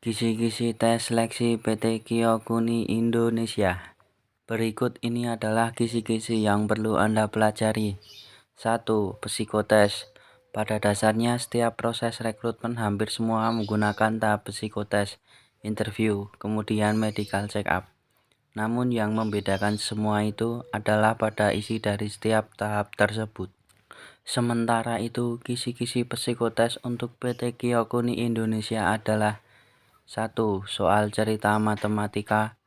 Kisi-kisi tes seleksi PT Kyokuni Indonesia. Berikut ini adalah kisi-kisi yang perlu Anda pelajari. 1. Psikotes. Pada dasarnya setiap proses rekrutmen hampir semua menggunakan tahap psikotes, interview, kemudian medical check up. Namun yang membedakan semua itu adalah pada isi dari setiap tahap tersebut. Sementara itu, kisi-kisi psikotes untuk PT Kyokuni Indonesia adalah 1. Soal cerita matematika.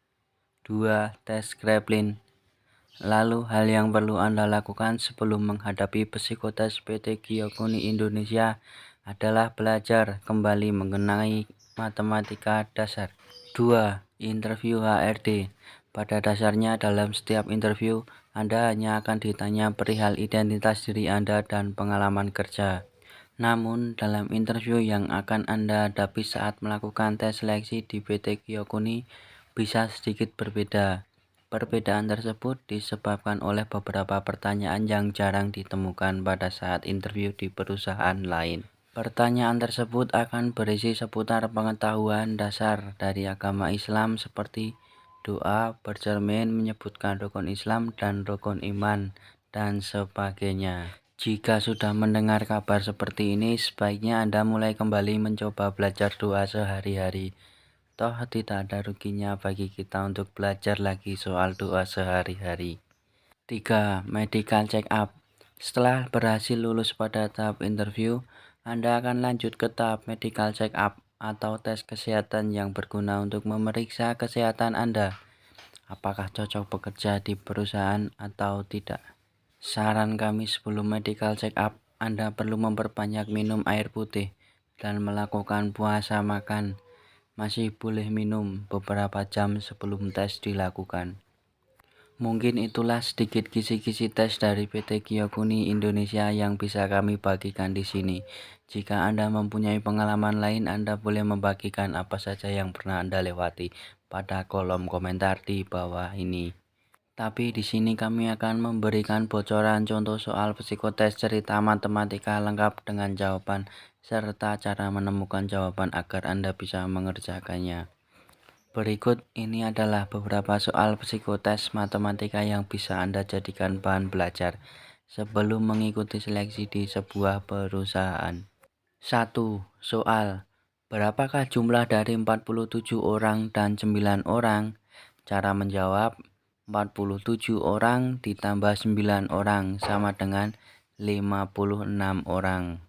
2. Tes Kraepelin. Lalu hal yang perlu Anda lakukan sebelum menghadapi psikotes PT Kyokuni Indonesia adalah belajar kembali mengenai matematika dasar. 2. Interview HRD. Pada dasarnya dalam setiap interview, Anda hanya akan ditanya perihal identitas diri Anda dan pengalaman kerja. Namun, dalam interview yang akan Anda hadapi saat melakukan tes seleksi di PT Kyokuni bisa sedikit berbeda. Perbedaan tersebut disebabkan oleh beberapa pertanyaan yang jarang ditemukan pada saat interview di perusahaan lain. Pertanyaan tersebut akan berisi seputar pengetahuan dasar dari agama Islam seperti doa, bercermin, menyebutkan rukun Islam dan rukun iman, dan sebagainya. Jika sudah mendengar kabar seperti ini, sebaiknya Anda mulai kembali mencoba belajar doa sehari-hari. Toh tidak ada ruginya bagi kita untuk belajar lagi soal doa sehari-hari. 3. Medical check up. Setelah berhasil lulus pada tahap interview, Anda akan lanjut ke tahap medical check up atau tes kesehatan yang berguna untuk memeriksa kesehatan Anda. Apakah cocok bekerja di perusahaan atau tidak? Saran kami sebelum medical check up, Anda perlu memperbanyak minum air putih dan melakukan puasa makan. Masih boleh minum beberapa jam sebelum tes dilakukan. Mungkin itulah sedikit kisi-kisi tes dari PT Kyokuni Indonesia yang bisa kami bagikan di sini. Jika Anda mempunyai pengalaman lain, Anda boleh membagikan apa saja yang pernah Anda lewati pada kolom komentar di bawah ini. Tapi di sini kami akan memberikan bocoran contoh soal psikotes cerita matematika lengkap dengan jawaban serta cara menemukan jawaban agar Anda bisa mengerjakannya. Berikut ini adalah beberapa soal psikotes matematika yang bisa Anda jadikan bahan belajar sebelum mengikuti seleksi di sebuah perusahaan. 1. Soal: berapakah jumlah dari 47 orang dan 9 orang? Cara menjawab: 47 orang ditambah 9 orang sama dengan 56 orang.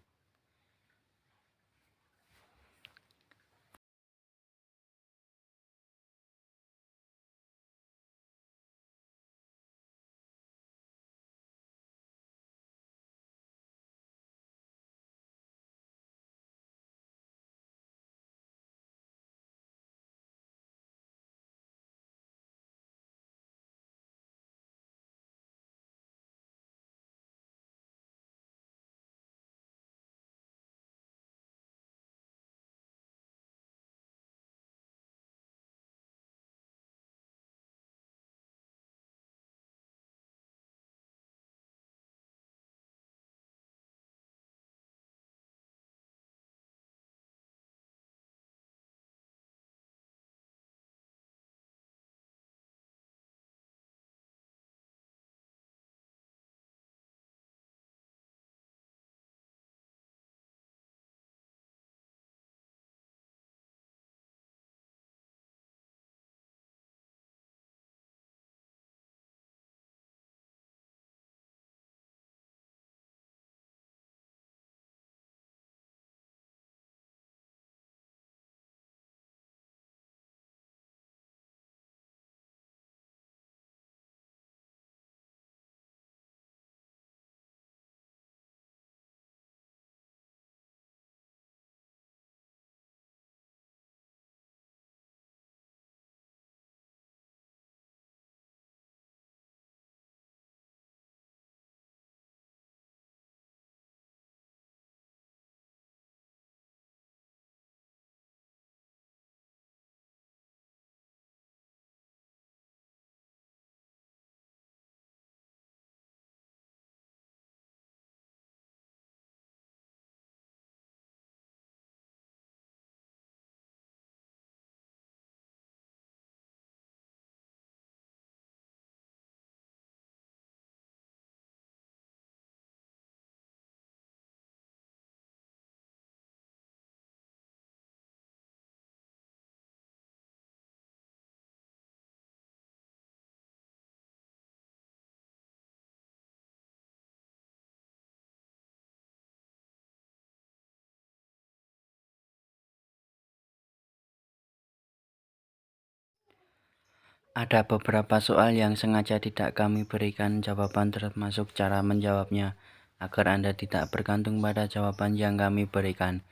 Ada beberapa soal yang sengaja tidak kami berikan jawaban termasuk cara menjawabnya, agar Anda tidak bergantung pada jawaban yang kami berikan.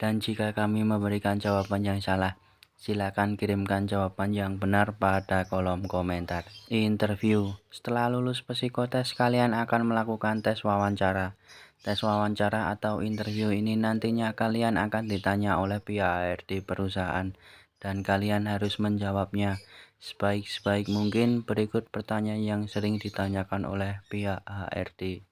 Dan jika kami memberikan jawaban yang salah, silakan kirimkan jawaban yang benar pada kolom komentar. Interview. Setelah lulus psikotes, kalian akan melakukan tes wawancara. Tes wawancara atau interview ini nantinya kalian akan ditanya oleh pihak HRD perusahaan dan kalian harus menjawabnya sebaik mungkin. Berikut pertanyaan yang sering ditanyakan oleh pihak HRD.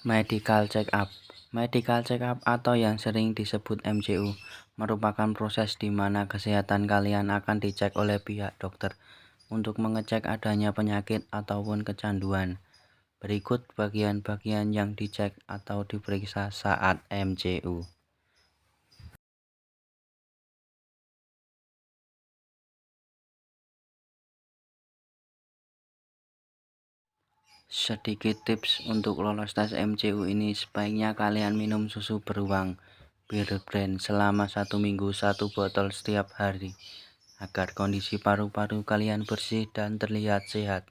Medical check-up. Medical check-up atau yang sering disebut MCU merupakan proses di mana kesehatan kalian akan dicek oleh pihak dokter untuk mengecek adanya penyakit ataupun kecanduan. Berikut bagian-bagian yang dicek atau diperiksa saat MCU. Sedikit tips untuk lolos tes MCU ini, sebaiknya kalian minum susu beruang Bir Brand selama 1 minggu 1 botol setiap hari, agar kondisi paru-paru kalian bersih dan terlihat sehat.